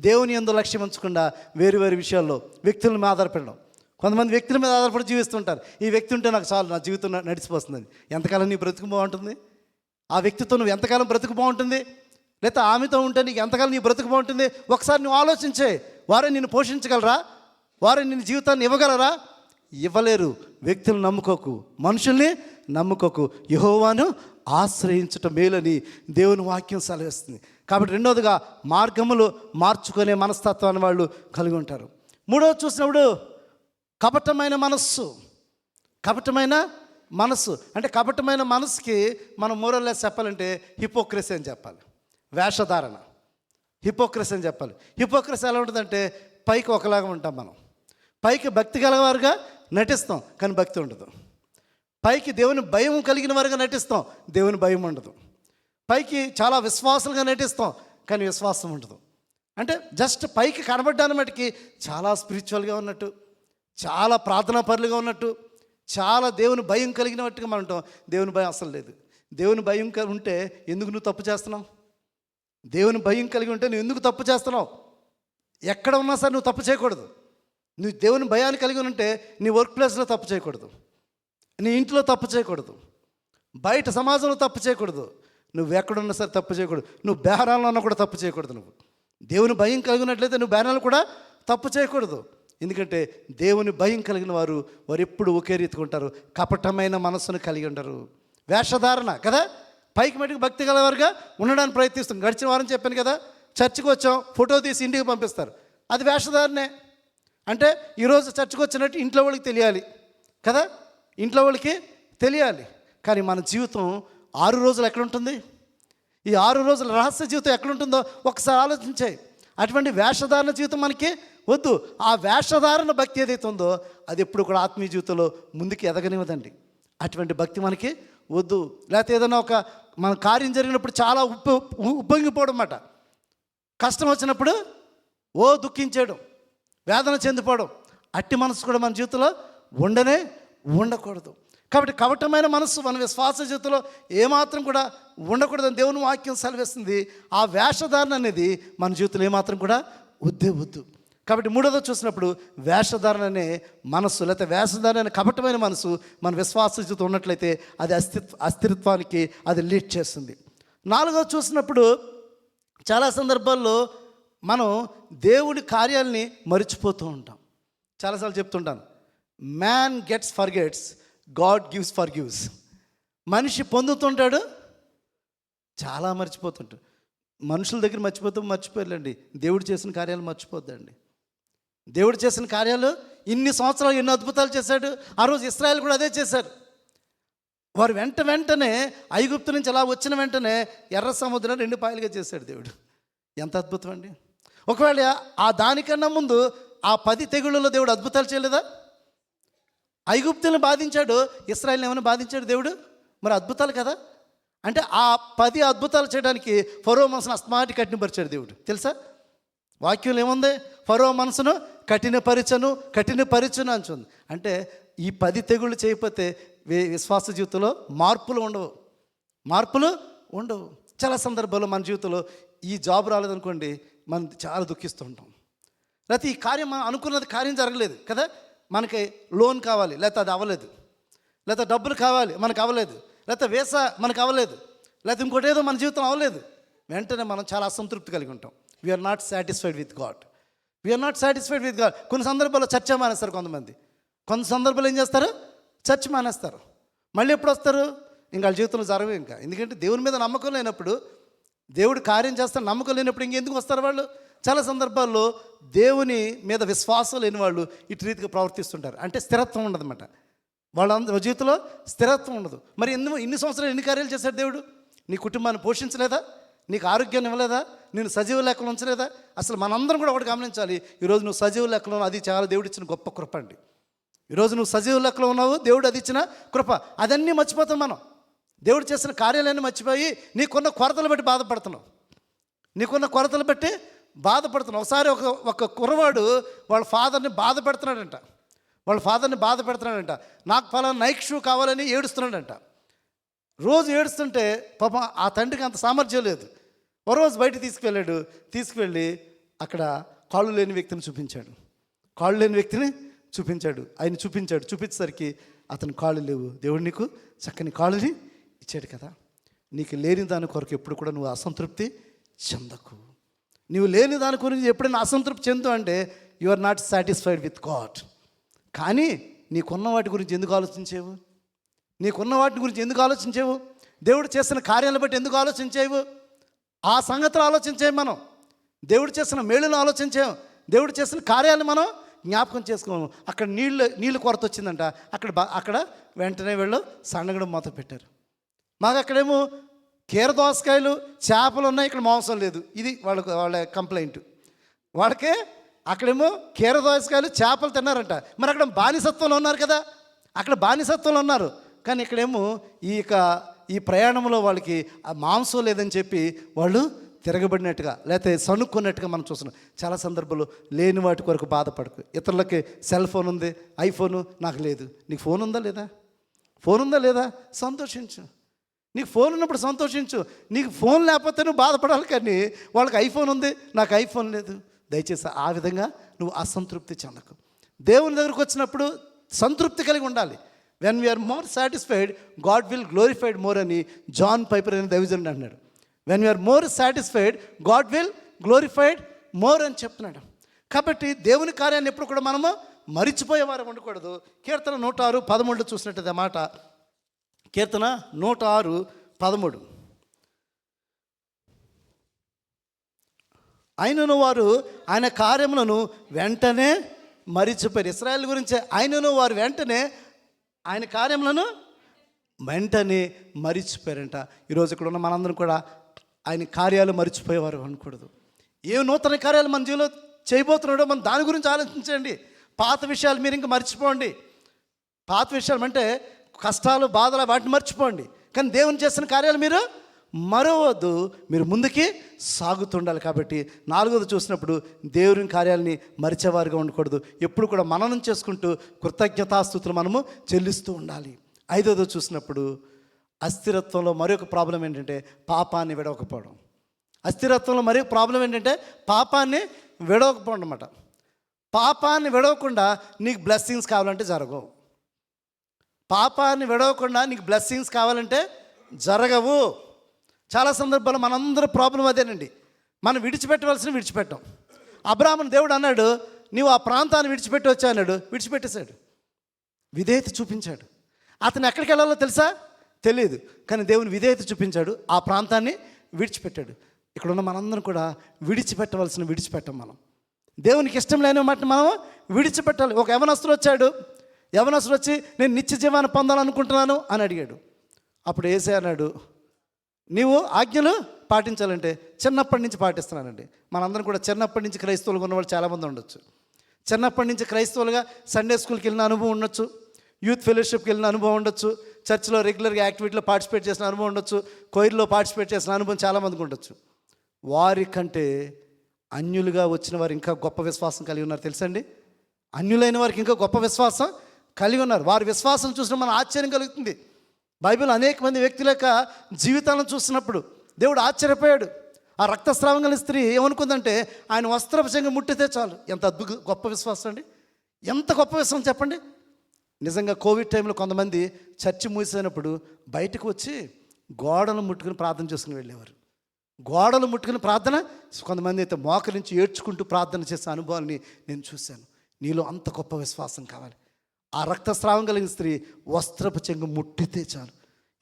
దేవుని యందు లక్ష్యం ఉంచకుండా వేరు విషయాల్లో వ్యక్తుల మీద ఆధారపడడం. కొంతమంది వ్యక్తుల మీద ఆధారపడి జీవిస్తుంటారు. ఈ వ్యక్తి ఉంటే నాకు చాలు, నా జీవితం నడిచిపోతుందని. ఎంతకాలం నీ బ్రతుకు బాగుంటుంది? ఆ వ్యక్తితో నువ్వు ఎంతకాలం బ్రతుకు బాగుంటుంది? లేకపోతే ఆమెతో ఉంటే నీకు ఎంతకాలం నీ బ్రతుకు బాగుంటుంది? ఒకసారి నువ్వు ఆలోచించే. వారే నిన్ను పోషించగలరా? వారే నిన్ను జీవితాన్ని ఇవ్వగలరా? ఇవ్వలేరు. వ్యక్తులను నమ్ముకోకు, మనుషుల్ని నమ్ముకోకు. యెహోవాను ఆశ్రయించటం మేలని దేవుని వాక్యం సెలవిస్తుంది. కాబట్టి రెండోదిగా మార్గములు మార్చుకునే మనస్తత్వాన్ని వాళ్ళు కలిగి ఉంటారు. మూడోది చూసినప్పుడు కపటమైన మనస్సు అంటే కపటమైన మనసుకి మనం మోరల్లెస్ చెప్పాలంటే హిపోక్రసీ అని చెప్పాలి. వేషధారణ, హిపోక్రసీ అని చెప్పాలి. హిపోక్రసీ ఎలా ఉంటుందంటే పైకి ఒకలాగా ఉంటాం మనం, పైకి భక్తి గలవారుగా నటిస్తాం కానీ భక్తి ఉండదు. పైకి దేవుని భయం కలిగిన వారుగా నటిస్తాం, దేవుని భయం ఉండదు. పైకి చాలా విశ్వాసాలుగా నటిస్తాం కానీ విశ్వాసం ఉండదు. అంటే జస్ట్ పైకి కనబడ్డాన్ని మటుకి చాలా స్పిరిచువల్గా ఉన్నట్టు, చాలా ప్రార్థనా పరులుగా ఉన్నట్టు, చాలా దేవుని భయం కలిగినట్టుగా మనం ఉంటాం. దేవుని భయం అసలు లేదు. దేవుని భయం ఉంటే ఎందుకు నువ్వు తప్పు చేస్తున్నావు? దేవుని భయం కలిగి ఉంటే నువ్వు ఎందుకు తప్పు చేస్తున్నావు? ఎక్కడ ఉన్నా సరే నువ్వు తప్పు చేయకూడదు. నువ్వు దేవుని భయాన్ని కలిగి ఉంటే నీ వర్క్ ప్లేస్లో తప్పు చేయకూడదు, నీ ఇంట్లో తప్పు చేయకూడదు, బయట సమాజంలో తప్పు చేయకూడదు, నువ్వు ఎక్కడున్నా సరే తప్పు చేయకూడదు. నువ్వు బేరాల్లో ఉన్నా కూడా తప్పు చేయకూడదు. నువ్వు దేవుని భయం కలిగినట్లయితే నువ్వు బేరాలు కూడా తప్పు చేయకూడదు. ఎందుకంటే దేవుని భయం కలిగిన వారు ఎప్పుడు ఒకే రీతిగా ఉంటారు. కపటమైన మనస్సును కలిగి ఉండరు. వేషధారణ కదా, పైకి మటుకు భక్తి గలవారుగా ఉండడానికి ప్రయత్నిస్తాం. గడిచిన వారం చెప్పాను కదా, చర్చికి వచ్చాం, ఫోటో తీసి ఇంటికి పంపిస్తారు. అది వేషధారణే. అంటే ఈరోజు చర్చికి వచ్చినట్టు ఇంట్లో వాళ్ళకి తెలియాలి కదా, ఇంట్లో వాళ్ళకి తెలియాలి. కానీ మన జీవితం 6 రోజులు ఎక్కడుంటుంది? ఈ 6 రోజుల రహస్య జీవితం ఎక్కడుంటుందో ఒకసారి ఆలోచించాయి. అటువంటి వేషధారణ జీవితం మనకి వద్దు. ఆ వేషధారణ భక్తి ఏదైతే ఉందో అది ఎప్పుడు కూడా ఆత్మీయ జీవితంలో ముందుకు ఎదగనివ్వదండి. అటువంటి భక్తి మనకి వద్దు. లేకపోతే ఏదైనా ఒక మన కార్యం జరిగినప్పుడు చాలా ఉప్పొంగిపోవడం అన్నమాట. కష్టం వచ్చినప్పుడు దుఃఖించేయడం, వేదన చెందిపోవడం, అట్టి మనసు కూడా మన జీవితంలో ఉండకూడదు. కాబట్టి కపటమైన మనసు మన విశ్వాస జీవితంలో ఏమాత్రం కూడా ఉండకూడదని దేవుని వాక్యం సెలవిస్తుంది. ఆ వేషధారణ అనేది మన జీవితంలో ఏమాత్రం కూడా వద్దు. కాబట్టి మూడోదో చూసినప్పుడు వేషధారణ అనే మనస్సు, లేకపోతే వేషధారణ అనే కపటమైన మనసు మన విశ్వాస జీవితం ఉన్నట్లయితే అది అస్థిరత్వానికి అది లీడ్ చేస్తుంది. నాలుగోది చూసినప్పుడు చాలా సందర్భాల్లో మనం దేవుడి కార్యాలని మర్చిపోతూ ఉంటాం. చాలాసార్లు చెప్తుంటాను, మ్యాన్ ఫర్గెట్స్, గాడ్ ఫర్గివ్స్. మనిషి పొందుతుంటాడు, చాలా మర్చిపోతుంటాడు. మనుషుల దగ్గర మర్చిపోలేండి, దేవుడు చేసిన కార్యాలు మర్చిపోద్దండి. దేవుడు చేసిన కార్యాలు ఇన్ని సంవత్సరాలు ఎన్నో అద్భుతాలు చేశాడు. ఆ రోజు ఇశ్రాయేలు కూడా అదే చేశారు. వారు వెంటనే ఐగుప్తు నుంచి అలా వచ్చిన వెంటనే ఎర్ర సముద్రం 2 పాయలుగా చేశాడు దేవుడు. ఎంత అద్భుతం అండి. ఒకవేళ ఆ దానికన్నా ముందు ఆ 10 తెగుళ్ళలో దేవుడు అద్భుతాలు చేయలేదా? ఐగుప్తులను బాధించాడు, ఇశ్రాయేలుని ఏమైనా బాధించాడు దేవుడు? మరి అద్భుతాలు కదా. అంటే ఆ 10 అద్భుతాలు చేయడానికి ఫరో మనసును అస్తమాటి కఠినపరిచాడు దేవుడు. తెలుసా వాక్యం ఏముంది? ఫరో మనసును కఠినపరచను అంటుంది. అంటే ఈ 10 తెగుళ్ళు చేయకపోతే విశ్వాస జీవితంలో మార్పులు ఉండవు. చాలా సందర్భాల్లో మన జీవితంలో ఈ జాబ్ రాలేదనుకోండి, మనం చాలా దుఃఖిస్తూ ఉంటాం. లేకపోతే ఈ కార్యం మనం అనుకున్నది కార్యం జరగలేదు కదా, మనకి లోన్ కావాలి, లేకపోతే అది అవ్వలేదు, లేకపోతే డబ్బులు కావాలి మనకు అవ్వలేదు, లేకపోతే వీసా మనకు అవ్వలేదు, లేకపోతే ఇంకోటి ఏదో మన జీవితం అవ్వలేదు. వెంటనే మనం చాలా అసంతృప్తి కలిగి ఉంటాం. We are not satisfied with god. కొన్ని సందర్భాల్లో చర్చ మానేస్తారు కొంతమంది. కొంత సందర్భాలు ఏం చేస్తారు? చర్చ మానేస్తారు. మళ్ళీ ఎప్పుడు వస్తారు? ఇంకా వాళ్ళ జీవితంలో జరగవు. ఇంకా ఎందుకంటే దేవుని మీద నమ్మకం లేనప్పుడు, దేవుడు కార్యం చేస్తారు నమ్మకం లేనప్పుడు ఇంకెందుకు వస్తారు వాళ్ళు? చాలా సందర్భాల్లో దేవుని మీద విశ్వాసం లేని వాళ్ళు ఇటు రీతిగా ప్రవర్తిస్తుంటారు. అంటే స్థిరత్వం ఉండదన్నమాట. వాళ్ళ జీవితంలో స్థిరత్వం ఉండదు. మరి ఇన్ని సంవత్సరాలు ఎన్ని కార్యాలు చేశాడు దేవుడు? నీ కుటుంబాన్ని పోషించలేదా? నీకు ఆరోగ్యాన్ని ఇవ్వలేదా? నేను సజీవ లెక్కలు ఉంచలేదా? అసలు మనందరం కూడా ఒకటి గమనించాలి. ఈరోజు నువ్వు సజీవ లెక్కలో, అది చాలా దేవుడు ఇచ్చిన గొప్ప కృప అండి. ఈరోజు నువ్వు సజీవ లెక్కలో ఉన్నావు, దేవుడు అది ఇచ్చిన కృప. అదన్నీ మర్చిపోతాం మనం. దేవుడు చేసిన కార్యాలన్నీ మర్చిపోయి నీకున్న కొరతలు బట్టి బాధపడుతున్నావు. ఒకసారి ఒక కుర్రవాడు వాళ్ళ ఫాదర్ని బాధ పెడుతున్నాడంట. నాకు ఫలానా నైక్ షూ కావాలని ఏడుస్తున్నాడంట. రోజు ఏడుస్తుంటే పాపం ఆ తండ్రికి అంత సామర్థ్యం లేదు. ఓ రోజు బయట తీసుకువెళ్ళి అక్కడ కాళ్ళు లేని వ్యక్తిని చూపించాడు. ఆయన చూపించేసరికి అతని కాళ్ళు లేవు. దేవుడు నీకు చక్కని కాళ్ళని ఇచ్చాడు కదా. నీకు లేని దాని కొరకు ఎప్పుడు కూడా నువ్వు అసంతృప్తి చెందకు. నువ్వు లేని దాని గురించి ఎప్పుడైనా అసంతృప్తి చెందు అంటే you are not satisfied with god. కానీ నీకున్న వాటి గురించి ఎందుకు ఆలోచించేవు? దేవుడు చేసిన కార్యాలను బట్టి ఎందుకు ఆలోచించేవు? ఆ సంగతులు ఆలోచించేవి మనం. దేవుడు చేసిన మేలును ఆలోచించాము, దేవుడు చేసిన కార్యాలను మనం జ్ఞాపకం చేసుకోము. అక్కడ నీళ్ళు కొరత వచ్చిందంట. అక్కడ వెంటనే వీళ్ళు సండగడం మొదలు పెట్టారు. మాకు అక్కడేమో కీరదోసకాయలు చేపలు ఉన్నాయి, ఇక్కడ మాంసం లేదు. ఇది వాళ్ళ కంప్లైంట్. వాళ్ళకే అక్కడేమో కీరదోసకాయలు చేపలు తిన్నారంట. మరి అక్కడ బానిసత్వంలో ఉన్నారు కదా, కానీ ఇక్కడేమో ఈ ప్రయాణంలో వాళ్ళకి ఆ మాంసం లేదని చెప్పి వాళ్ళు తిరగబడినట్టుగా లేకపోతే సనుక్కున్నట్టుగా మనం చూస్తున్నాం. చాలా సందర్భాల్లో లేని వాటి కొరకు బాధపడకు. ఇతరులకి సెల్ ఫోన్ ఉంది, ఐఫోను, నాకు లేదు. నీకు ఫోన్ ఉందా లేదా? సంతోషించు. నీకు ఫోన్ ఉన్నప్పుడు సంతోషించు. నీకు ఫోన్ లేకపోతే నువ్వు బాధపడాలి. కానీ వాళ్ళకి ఐఫోన్ ఉంది, నాకు ఐఫోన్ లేదు. దయచేసి ఆ విధంగా నువ్వు అసంతృప్తి చెందకు. దేవుని దగ్గరకు వచ్చినప్పుడు సంతృప్తి కలిగి ఉండాలి. When we are more satisfied god will glorified more అని జాన్ పైపర్ అనే దైవజనుడు అన్నాడు. When we are more satisfied god will glorified more అని చెప్తున్నాడు. కాబట్టి దేవుని కార్యాన్ని ఎప్పుడు కూడా మనము మరిచిపోయేవారు ఉండకూడదు. కీర్తన 106:13 చూసినట్టయితే మాట, కీర్తన 106:13, ఆయనను వారు ఆయన కార్యములను వెంటనే మరిచిపోయారు. ఇశ్రాయేల్ గురించి ఆయనను వారు వెంటనే ఆయన కార్యములను వెంటనే మరిచిపోయారంట. ఈరోజు ఇక్కడ ఉన్న మనందరం కూడా ఆయన కార్యాలు మరిచిపోయేవారు అనకూడదు. ఏ నూతన కార్యాలు మన జీవితంలో చేయబోతున్నాడో మనం దాని గురించి ఆలోచించండి. పాత విషయాలు మీరు ఇంకా మర్చిపోండి. పాత విషయాలు అంటే కష్టాలు, బాధలు, వాటిని మర్చిపోండి. కానీ దేవుని చేసిన కార్యాలు మీరు మరవద్దు, మీరు ముందుకి సాగుతుండాలి. కాబట్టి 4వది చూసినప్పుడు దేవుని కార్యాలని మరిచేవారుగా ఉండకూడదు. ఎప్పుడు కూడా మననం చేసుకుంటూ కృతజ్ఞతాస్తుతులు మనము చెల్లిస్తూ ఉండాలి. 5వది చూసినప్పుడు అస్థిరత్వంలో మరొక ప్రాబ్లం ఏంటంటే పాపాన్ని విడవకపోవడం. అస్థిరత్వంలో మరొక ప్రాబ్లం ఏంటంటే పాపాన్ని విడవకపోవడం అన్నమాట. పాపాన్ని విడవకుండా నీకు బ్లెస్సింగ్స్ కావాలంటే జరగవు. పాపాన్ని విడవకుండా నీకు బ్లెస్సింగ్స్ కావాలంటే జరగవు. చాలా సందర్భాల్లో మనందరూ ప్రాబ్లం అదేనండి. మనం విడిచిపెట్టం. అబ్రాహామును దేవుడు అన్నాడు, నీవు ఆ ప్రాంతాన్ని విడిచిపెట్టి వచ్చా అన్నాడు. విడిచిపెట్టేశాడు, విధేయత చూపించాడు. అతను ఎక్కడికి వెళ్ళాలో తెలుసా? తెలియదు, కానీ దేవుని విధేయత చూపించాడు, ఆ ప్రాంతాన్ని విడిచిపెట్టాడు. ఇక్కడ ఉన్న మనందరం కూడా విడిచిపెట్టం. మనం దేవునికి ఇష్టం లేని మాట మనం విడిచిపెట్టాలి. ఒక యవనస్తుడు వచ్చి నేను నిత్య జీవాన్ని పొందాలనుకుంటున్నాను అని అడిగాడు. అప్పుడు యేసయ్య అన్నాడు, నీవు ఆజ్ఞలు పాటించాలంటే చిన్నప్పటి నుంచి పాటిస్తున్నానండి. మనందరం కూడా చిన్నప్పటి నుంచి క్రైస్తవులుగా ఉన్నవాళ్ళు చాలామంది ఉండొచ్చు. చిన్నప్పటి నుంచి క్రైస్తవులుగా సండే స్కూల్కి వెళ్ళిన అనుభవం ఉండొచ్చు, యూత్ ఫెలోషిప్కి వెళ్ళిన అనుభవం ఉండొచ్చు, చర్చ్లో రెగ్యులర్గా యాక్టివిటీలో పార్టిసిపేట్ చేసిన అనుభవం ఉండొచ్చు, కొయిర్లో పార్టిసిపేట్ చేసిన అనుభవం చాలామందికి ఉండొచ్చు. వారికంటే అన్యులుగా వచ్చిన వారు ఇంకా గొప్ప విశ్వాసం కలిగి ఉన్నారు తెలుసండి. అన్యులైన వారికి ఇంకా గొప్ప విశ్వాసం కలిగి ఉన్నారు. వారి విశ్వాసం చూసిన మన ఆశ్చర్యం కలుగుతుంది. బైబిల్ అనేక మంది వ్యక్తుల యొక్క జీవితాలను చూసినప్పుడు దేవుడు ఆశ్చర్యపోయాడు. ఆ రక్తస్రావం కలిగిన స్త్రీ ఏమనుకుందంటే ఆయన వస్త్రపు చెంగు ముట్టితే చాలు. ఎంత గొప్ప విశ్వాసం అండి, ఎంత గొప్ప విశ్వాసం చెప్పండి. నిజంగా కోవిడ్ టైంలో కొంతమంది చర్చి మూసినప్పుడు బయటకు వచ్చి గోడలు ముట్టుకుని ప్రార్థన చేసుకుని వెళ్ళేవారు. గోడలు ముట్టుకుని ప్రార్థన, కొంతమంది అయితే మోకరించి ఏడ్చుకుంటూ ప్రార్థన చేసే అనుభవాన్ని నేను చూశాను. నీలో అంత గొప్ప విశ్వాసం కావాలి. ఆ రక్తస్రావం కలిగిన స్త్రీ వస్త్రపు చెంగు ముట్టితే చాలు.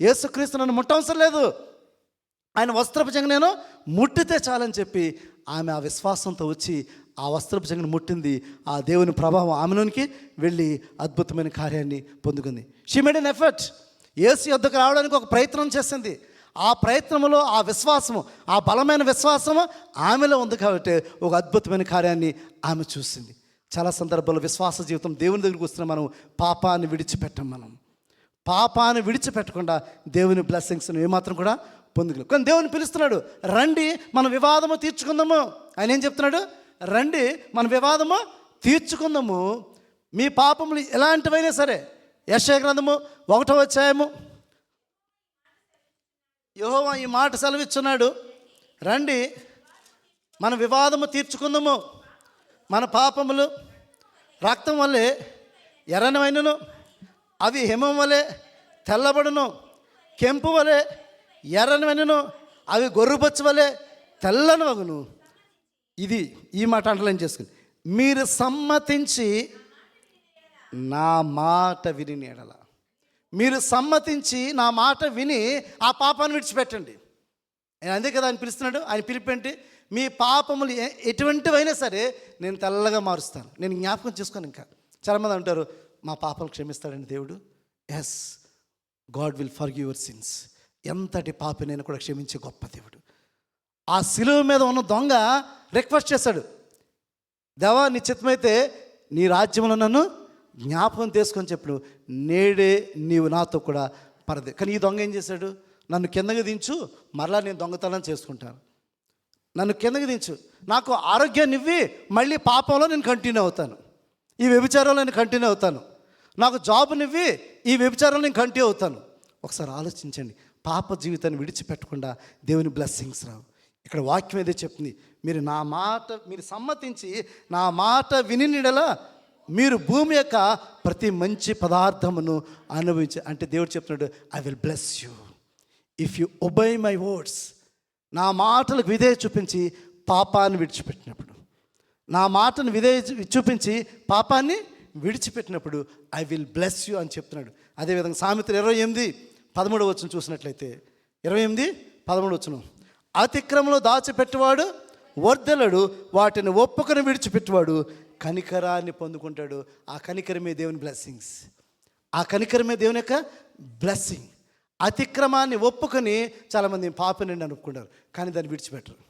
యేసుక్రీస్తు నన్ను ముట్టవసరం లేదు, ఆయన వస్త్రపు చెంగు నేను ముట్టితే చాలని చెప్పి ఆమె ఆ విశ్వాసంతో వచ్చి ఆ వస్త్రపు చెంగును ముట్టింది. ఆ దేవుని ప్రభావం ఆమెలోనికి వెళ్ళి అద్భుతమైన కార్యాన్ని పొందుకుంది. She made an effort. Yesu యొద్దకు రావడానికి ఒక ప్రయత్నం చేసింది. ఆ ప్రయత్నంలో ఆ విశ్వాసము, ఆ బలమైన విశ్వాసము ఆమెలో ఉంది కాబట్టి ఒక అద్భుతమైన కార్యాన్ని ఆమె చూసింది. చాలా సందర్భాల్లో విశ్వాస జీవితం దేవుని దగ్గరికి వస్తున్న మనం పాపాన్ని విడిచిపెట్టకుండా దేవుని బ్లెస్సింగ్స్ను ఏమాత్రం కూడా పొందుకోలేదు. కానీ దేవుని పిలుస్తున్నాడు, రండి మన వివాదము తీర్చుకుందాము. ఆయన ఏం చెప్తున్నాడు? రండి మన వివాదము తీర్చుకుందాము, మీ పాపములు ఎలాంటివైనా సరే. యెషయా గ్రంథము 1వ అధ్యాయము యెహోవా ఈ మాట సెలవిస్తున్నాడు, రండి మన వివాదము తీర్చుకుందాము. మన పాపములు రక్తం వల్లే ఎర్రనమైనను, అవి హిమం వలె తెల్లబడును, కెంపు వలె ఎర్రనమైనను, అవి గొర్రెబొచ్చు వలె తెల్లనవగును. ఈ మాట అండర్లైన్ చేసుకుని, మీరు సమ్మతించి నా మాట విని ఎడల, మీరు సమ్మతించి నా మాట విని ఆ పాపాన్ని విడిచిపెట్టండి. ఆయన అందే కదా ఆయన పిలుస్తున్నాడు. ఆయన పిలిపేంటి? మీ పాపములు ఎటువంటివైనా సరే నేను తెల్లగా మారుస్తాను, నేను జ్ఞాపకం చేసుకోను. ఇంకా చాలామంది అంటారు, మా పాపాలు క్షమిస్తాడండి దేవుడు. Yes, god will forgive your sins. ఎంతటి పాపినైనా కూడా క్షమించే గొప్ప దేవుడు. ఆ శిలువ మీద ఉన్న దొంగ రిక్వెస్ట్ చేశాడు, దేవా నీ చిత్తమైతే నీ రాజ్యంలో నన్ను జ్ఞాపకం చేసుకొని చెప్పు, నేడే నీవు నాతో కూడా పరదే. కానీ ఈ దొంగ ఏం చేశాడు? నన్ను కిందకి దించు, మరలా నేను దొంగతనం చేసుకుంటాను. నన్ను కిందకి దించు, నాకు ఆరోగ్యాన్ని ఇవ్వి, మళ్ళీ పాపంలో నేను కంటిన్యూ అవుతాను, ఈ వ్యభిచారంలో నేను కంటిన్యూ అవుతాను. నాకు జాబ్నివ్వి, ఈ వ్యభిచారంలో నేను కంటిన్యూ అవుతాను. ఒకసారి ఆలోచించండి. పాప జీవితాన్ని విడిచిపెట్టకుండా దేవుని బ్లెస్సింగ్స్ రావు. ఇక్కడ వాక్యం ఏదో చెప్తుంది, మీరు సమ్మతించి నా మాట విని నీడలా మీరు భూమి యొక్క ప్రతి మంచి పదార్థమును అనుభవించి, అంటే దేవుడు చెప్తున్నాడు, I will bless you if you obey my words. నా మాటలకు విధేయ చూపించి పాపాన్ని విడిచిపెట్టినప్పుడు, నా మాటను విధేయ చూపించి పాపాన్ని విడిచిపెట్టినప్పుడు ఐ విల్ బ్లెస్ యూ అని చెప్తున్నాడు. అదేవిధంగా సామెతలు 28:13 చూసినట్లయితే 28:13 అతిక్రమంలో దాచిపెట్టువాడు వర్ధలడు, వాటిని ఒప్పుకొని విడిచిపెట్టువాడు కనికరాన్ని పొందుకుంటాడు. ఆ కనికరమే దేవుని బ్లెస్సింగ్స్, ఆ కనికరమే దేవుని యొక్క బ్లెస్సింగ్. అతిక్రమాన్ని ఒప్పుకొని చాలామంది పాపనండి అనుకుంటారు, కానీ దాన్ని విడిచిపెట్టరు.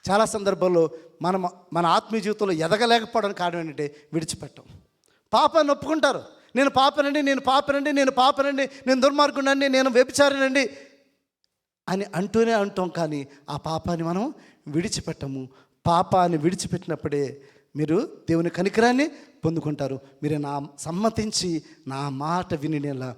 చాలా సందర్భాల్లో మన ఆత్మీయ జీవితంలో ఎదగలేకపోవడానికి కారణం ఏంటంటే విడిచిపెట్టం. పాపాన్ని ఒప్పుకుంటారు, నేను పాపనండి, నేను పాపనండి, నేను పాపనండి, నేను దుర్మార్గునండి, నేను వ్యభిచారినండి అని అంటూనే అంటాం, కానీ ఆ పాపాన్ని మనం విడిచిపెట్టము. పాపాన్ని విడిచిపెట్టినప్పుడే మీరు దేవుని కనికరాన్ని పొందుకుంటారు. మీరు నా సమ్మతించి నా మాట వినినేలా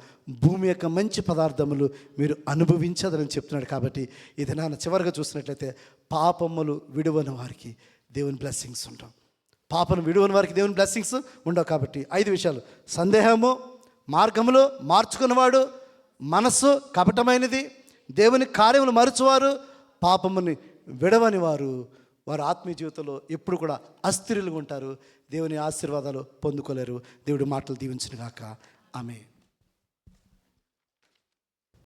భూమి యొక్క మంచి పదార్థములు మీరు అనుభవించదని చెప్తున్నాడు. కాబట్టి ఇది నాన్న చివరిగా చూసినట్లయితే పాపములు విడువని వారికి దేవుని బ్లెస్సింగ్స్ ఉంటాం, పాపను విడువని వారికి దేవుని బ్లెస్సింగ్స్ ఉండవు. కాబట్టి 5 విషయాలు: సందేహము, మార్గములు మార్చుకున్నవాడు, మనస్సు కపటమైనది, దేవుని కార్యములు మరచువారు, పాపముని విడవని వారు ఆత్మీయ జీవితంలో ఎప్పుడు కూడా అస్థిరులుగా ఉంటారు. దేవుని ఆశీర్వాదాలు పొందుకోలేరు. దేవుడి మాటలు దీవించును గాక. ఆమేన్.